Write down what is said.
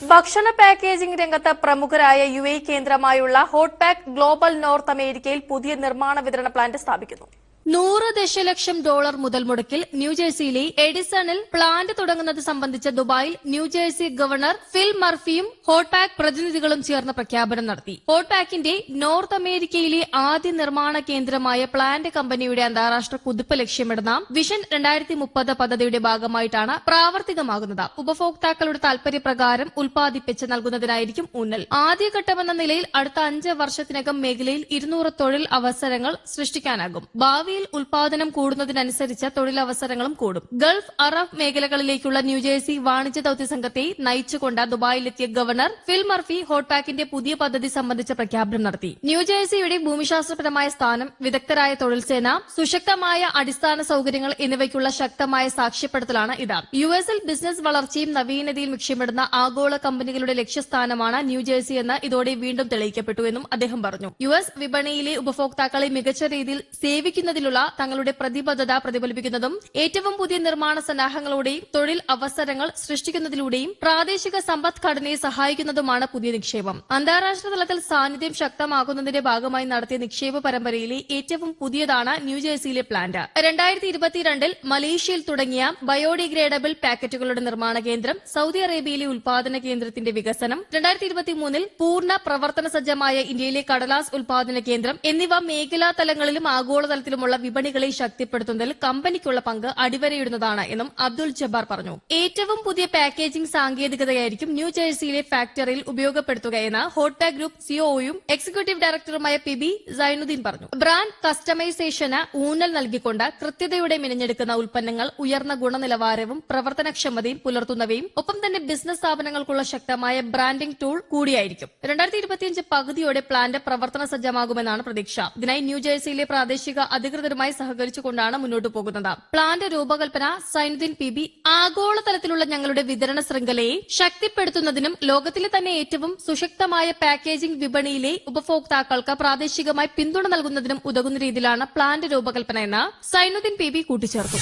ഭക്ഷണ പാക്കേജിംഗ് രംഗത്ത് പ്രമുഖരായ യുഎഇ കേന്ദ്രമായുള്ള ഹോട്ട് പാക്ക് ഗ്ലോബൽ നോർത്ത് അമേരിക്കയിൽ പുതിയ നിർമ്മാണ വിതരണ പ്ലാന്റ് സ്ഥാപിക്കുന്നു. $100 ദശലക്ഷം മുതൽ മുടക്കിൽ ന്യൂജേഴ്സിയിലെ എഡിസണിൽ പ്ലാന്റ് തുടങ്ങുന്നത് സംബന്ധിച്ച് ദുബായിൽ ന്യൂജേഴ്സി ഗവർണർ ഫിൽ മർഫിയും ഹോട്ട് പാക്ക് പ്രതിനിധികളും ചേർന്ന് പ്രഖ്യാപനം നടത്തി. ഹോട്ട് പാക്കിന്റെ നോർത്ത് അമേരിക്കയിലെ ആദ്യ നിർമ്മാണ കേന്ദ്രമായ പ്ലാന്റ് കമ്പനിയുടെ അന്താരാഷ്ട്ര കുതിപ്പ് ലക്ഷ്യമിടുന്ന വിഷൻ 2030 പദ്ധതിയുടെ ഭാഗമായിട്ടാണ് പ്രാവർത്തികമാകുന്നത്. ഉപഭോക്താക്കളുടെ താൽപര്യപ്രകാരം ഉൽപ്പാദിപ്പിച്ച് നൽകുന്നതിനായിരിക്കും ഊന്നൽ. ആദ്യഘട്ടമെന്ന നിലയിൽ അടുത്ത 5 വർഷത്തിനകം മേഖലയിൽ 200 തൊഴിൽ അവസരങ്ങൾ സൃഷ്ടിക്കാനാകും. ഭാവിയിൽ ഉൽപാദനം കൂടുന്നതിനനുസരിച്ച് തൊഴിലവസരങ്ങളും കൂടും. ഗൾഫ് അറബ് മേഖലകളിലേക്കുള്ള ന്യൂജേഴ്സി വാണിജ്യ ദൌത്യ സംഘത്തെ നയിച്ചുകൊണ്ട് ദുബായിലെത്തിയ ഗവർണർ ഫിൽ മർഫി ഹോട്ട് പാക്കിന്റെ പുതിയ പദ്ധതി സംബന്ധിച്ച പ്രഖ്യാപനം നടത്തി. ന്യൂജേഴ്സിയുടെ ഭൂമിശാസ്ത്രപരമായ സ്ഥാനം, വിദഗ്ധരായ തൊഴിൽസേന, സുശക്തമായ അടിസ്ഥാന സൌകര്യങ്ങൾ എന്നിവയ്ക്കുള്ള ശക്തമായ സാക്ഷ്യപ്പെടുത്തലാണ് ഇത്. യുഎസിൽ ബിസിനസ് വളർച്ചയും നവീനതയും ലക്ഷ്യമിടുന്ന ആഗോള കമ്പനികളുടെ ലക്ഷ്യസ്ഥാനമാണ് ന്യൂജേഴ്സി എന്ന് ഇതോടെ വീണ്ടും തെളിയിക്കപ്പെട്ടുവെന്നും അദ്ദേഹം പറഞ്ഞു. യുഎസ് വിപണിയിലെ ഉപഭോക്താക്കളെ മികച്ച രീതിയിൽ സേവിക്കുന്നതിലുള്ള തങ്ങളുടെ പ്രതിബദ്ധത പ്രതിഫലിപ്പിക്കുന്നതും ഏറ്റവും പുതിയ നിർമ്മാണ സന്നാഹങ്ങളോടെയും തൊഴിൽ അവസരങ്ങൾ സൃഷ്ടിക്കുന്നതിലൂടെയും പ്രാദേശിക സമ്പദ്ഘടനയെ സഹായിക്കുന്നതുമാണ് പുതിയ നിക്ഷേപം. അന്താരാഷ്ട്ര തലത്തിൽ സാന്നിധ്യം ശക്തമാക്കുന്നതിന്റെ ഭാഗമായി നടത്തിയ നിക്ഷേപ പരമ്പരയിലെ ഏറ്റവും പുതിയതാണ് ന്യൂജേഴ്സിയിലെ പ്ലാന്റ്. 2022 മലേഷ്യയിൽ തുടങ്ങിയ ബയോഡിഗ്രേഡബിൾ പാക്കറ്റുകളുടെ നിർമ്മാണ കേന്ദ്രം, സൌദി അറേബ്യയിലെ ഉൽപാദന കേന്ദ്രത്തിന്റെ വികസനം, 2023 പൂർണ്ണ പ്രവർത്തന സജ്ജമായ ഇന്ത്യയിലെ കടലാസ് ഉൽപാദന കേന്ദ്രം എന്നിവ മേഖലാ തലങ്ങളിലും ആഗോളതലത്തിലുമുള്ള വിപണികളെ ശക്തിപ്പെടുത്തുന്നതിൽ കമ്പനിക്കുള്ള പങ്ക് അടിവരയിടുന്നതാണ് എന്നും അബ്ദുൾ ജബ്ബാർ പറഞ്ഞു. ഏറ്റവും പുതിയ പാക്കേജിംഗ് സാങ്കേതികതയായിരിക്കും ന്യൂജേഴ്സിയിലെ ഫാക്ടറിയിൽ ഉപയോഗപ്പെടുത്തുകയെന്ന് ഹോട്ട് പാക്ക് ഗ്രൂപ്പ് സിഒഒയും എക്സിക്യൂട്ടീവ് ഡയറക്ടറുമായ പിബി സൈനുദ്ദീൻ പറഞ്ഞു. ബ്രാൻഡ് കസ്റ്റമൈസേഷന് ഊന്നൽ നൽകിക്കൊണ്ട് കൃത്യതയോടെ മെനഞ്ഞെടുക്കുന്ന ഉൽപ്പന്നങ്ങൾ ഉയർന്ന ഗുണനിലവാരവും പ്രവർത്തനക്ഷമതയും പുലർത്തുന്നവയും ഒപ്പം തന്നെ ബിസിനസ് സ്ഥാപനങ്ങൾക്കുള്ള ശക്തമായ ബ്രാൻഡിംഗ് ടൂൾ കൂടിയായിരിക്കും. 2025 പകുതിയോടെ പ്ലാന്റ് പ്രവർത്തന സജ്ജമാകുമെന്നാണ് പ്രതീക്ഷ. ഇതിനായി ന്യൂജേഴ്സിയിലെ പ്രാദേശിക അധികൃതരുമായി സഹകരിച്ചുകൊണ്ടാണ് മുന്നോട്ടു പോകുന്നത്. പ്ലാന്റ് രൂപകൽപ്പന സൈനുദ്ദീൻ പിബി ആഗോളതലത്തിലുള്ള ഞങ്ങളുടെ വിതരണ ശൃംഖലയെ ശക്തിപ്പെടുത്തുന്നതിനും ലോകത്തിലെ തന്നെ ഏറ്റവും സുശക്തമായ പാക്കേജിംഗ് വിപണിയിലെ ഉപഭോക്താക്കൾക്ക് പ്രാദേശികമായി പിന്തുണ നൽകുന്നതിനും ഉതകുന്ന രീതിയിലാണ് പ്ലാന്റ് രൂപകൽപ്പന എന്ന് സൈനുദ്ദീൻ പിബി കൂട്ടിച്ചേർത്തു.